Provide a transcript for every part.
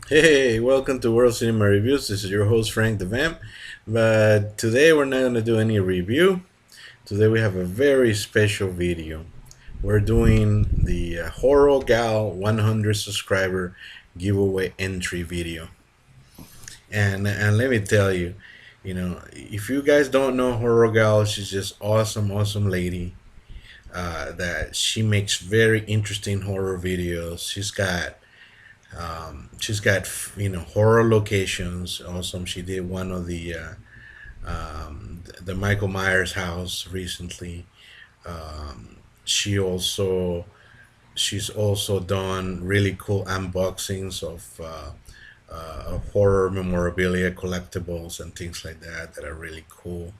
Hey, welcome to World Cinema Reviews. This is your host Frank the Vamp. But today we're not going to do any review. Today we have a very special video. We're doing the HorrorGal 100 subscriber giveaway entry video. And let me tell you, if you guys don't know HorrorGal, she's just awesome, awesome lady. That she makes very interesting horror videos. She's got horror locations. Awesome. She did one of the Michael Myers house recently. She also she's also done really cool unboxings of horror memorabilia, collectibles, and things like that are really cool.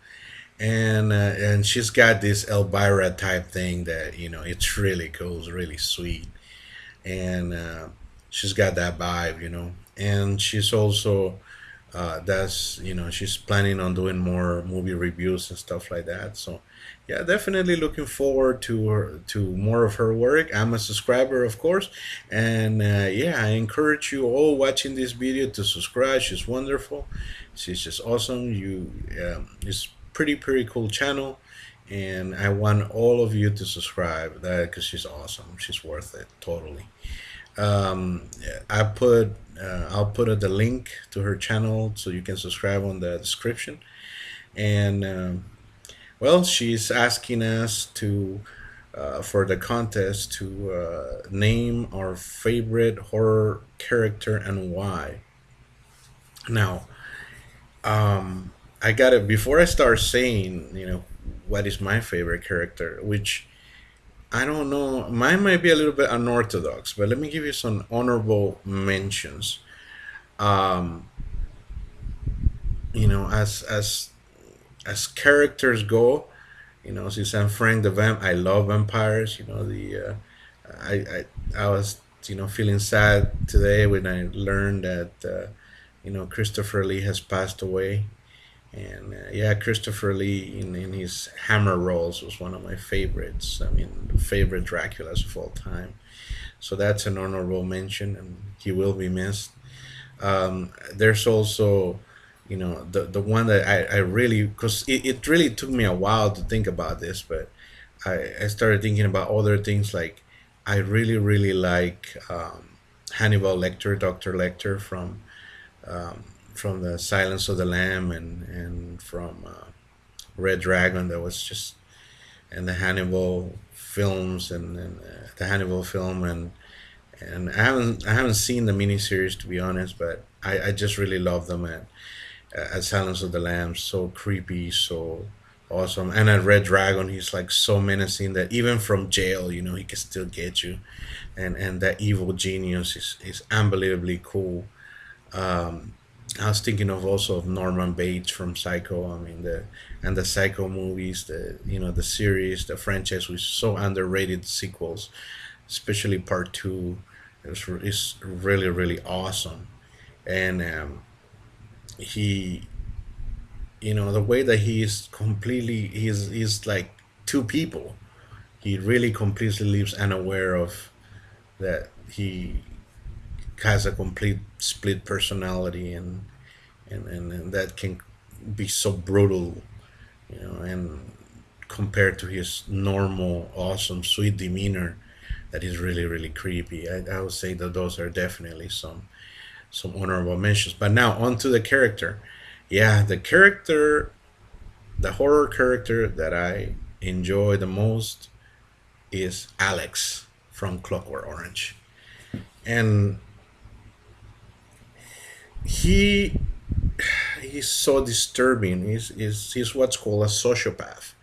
And she's got this Elvira type thing that it's really cool, it's really sweet, and she's got that vibe. And she's also that's she's planning on doing more movie reviews and stuff like that. So yeah, definitely looking forward to more of her work. I'm a subscriber, of course, and yeah, I encourage you all watching this video to subscribe. She's wonderful. She's just awesome. It's pretty cool channel, and I want all of you to subscribe that because she's awesome. She's worth it totally. I'll put the link to her channel so you can subscribe on the description. And well, she's asking us to for the contest to name our favorite horror character and why. Now, I got it before I start saying what is my favorite character, which I don't know. Mine might be a little bit unorthodox, but let me give you some honorable mentions. Um, as characters go, since I'm Frank the Vamp, I love vampires. I was feeling sad today when I learned that Christopher Lee has passed away. And yeah, Christopher Lee in his Hammer roles was one of my favorites. I mean, favorite Draculas of all time. So that's an honorable mention, and he will be missed. There's also, the one that I really, because it really took me a while to think about this, but I started thinking about other things like I really like Hannibal Lecter, Dr. Lecter um, from the Silence of the Lamb and from Red Dragon. That was just and the Hannibal films and the Hannibal film and I haven't seen the miniseries to be honest, but I just really love them at Silence of the Lambs. So creepy, so awesome. And at Red Dragon, he's like so menacing that even from jail, he can still get you. And that evil genius is unbelievably cool. Um, I was thinking of also of Norman Bates from Psycho. I mean the Psycho movies, the series, the franchise was so underrated sequels, especially part two. Is really awesome, and he the way that he's like two people. He really completely lives unaware of that he has a complete split personality, and that can be so brutal, and compared to his normal awesome sweet demeanor, that is really creepy. I would say that those are definitely some honorable mentions. But now on to the character. Yeah, the horror character that I enjoy the most is Alex from Clockwork Orange. And he he's so disturbing. He's what's called a sociopath.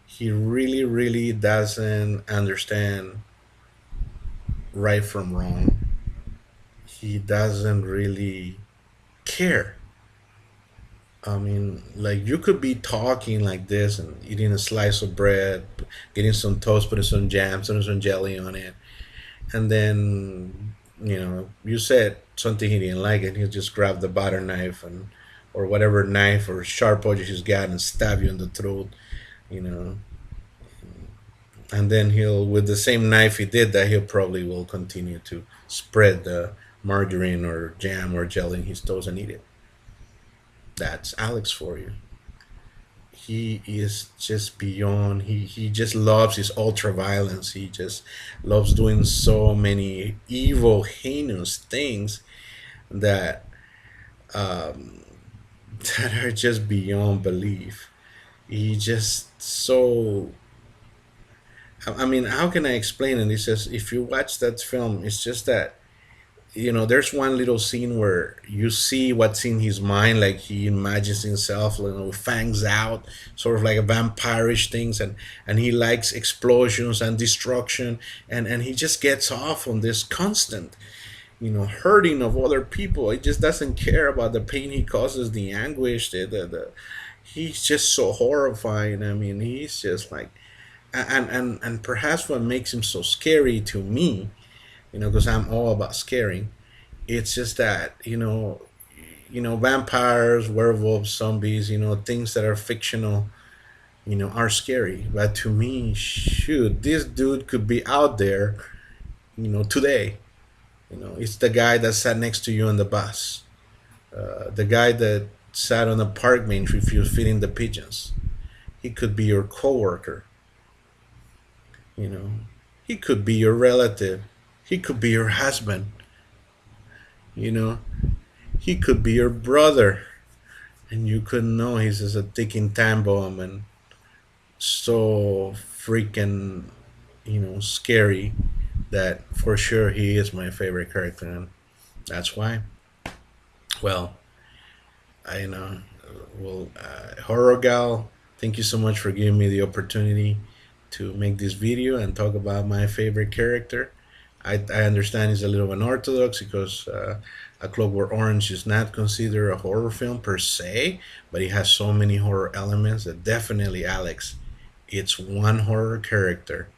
He really doesn't understand right from wrong. He doesn't really care. I mean, like you could be talking like this and eating a slice of bread, getting some toast, putting some jam, putting some jelly on it, and then you said something he didn't like, and he'll just grab the butter knife and or whatever knife or sharp object he's got and stab you in the throat, you know, and then he'll with the same knife he did that he'll probably will continue to spread margarine or jam or jelly in his toast and eat it. That's Alex for you. He is just beyond. He just loves his ultra violence. He just loves doing so many evil, heinous things that um, that are just beyond belief. He just so. I mean, how can I explain it? It's just if you watch that film, it's just that there's one little scene where you see what's in his mind, like he imagines himself, fangs out, sort of like a vampirish things, and he likes explosions and destruction, and he just gets off on this constant, hurting of other people. He just doesn't care about the pain he causes, the anguish, the he's just so horrifying. I mean, he's just like, and perhaps what makes him so scary to me, because I'm all about scaring. It's just that vampires, werewolves, zombies, things that are fictional, are scary. But to me, shoot, this dude could be out there, today. It's the guy that sat next to you on the bus, the guy that sat on a park bench with you feeding the pigeons. He could be your coworker. You know, he could be your relative. He could be your husband. You know, he could be your brother, and you couldn't know he's just a ticking time bomb and so freaking, scary that for sure he is my favorite character, and that's why. Well, I know. Well, HorrorGal, thank you so much for giving me the opportunity to make this video and talk about my favorite character. I understand it's a little unorthodox because A Clockwork Orange is not considered a horror film per se, but it has so many horror elements that definitely, Alex, it's one horror character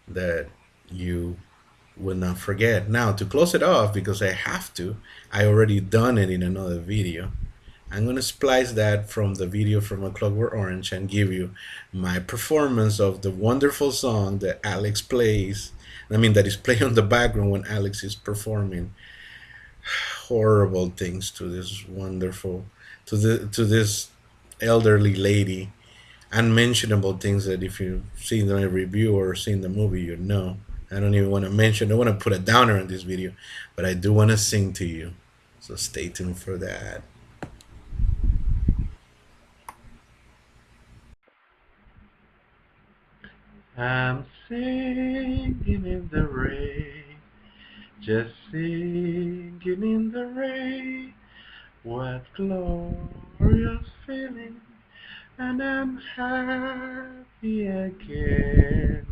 that you would not forget. Now, to close it off, because I have to, I already done it in another video. I'm gonna splice that from the video from A Clockwork Orange and give you my performance of the wonderful song that Alex plays. I mean, that is playing on the background when Alex is performing horrible things to this wonderful, to this elderly lady, unmentionable things that if you've seen the review or seen the movie, you know. I don't even want to mention. I don't want to put a downer in this video, but I do want to sing to you. So stay tuned for that. I'm singing in the rain, just singing in the rain. What glorious feeling, and I'm happy again.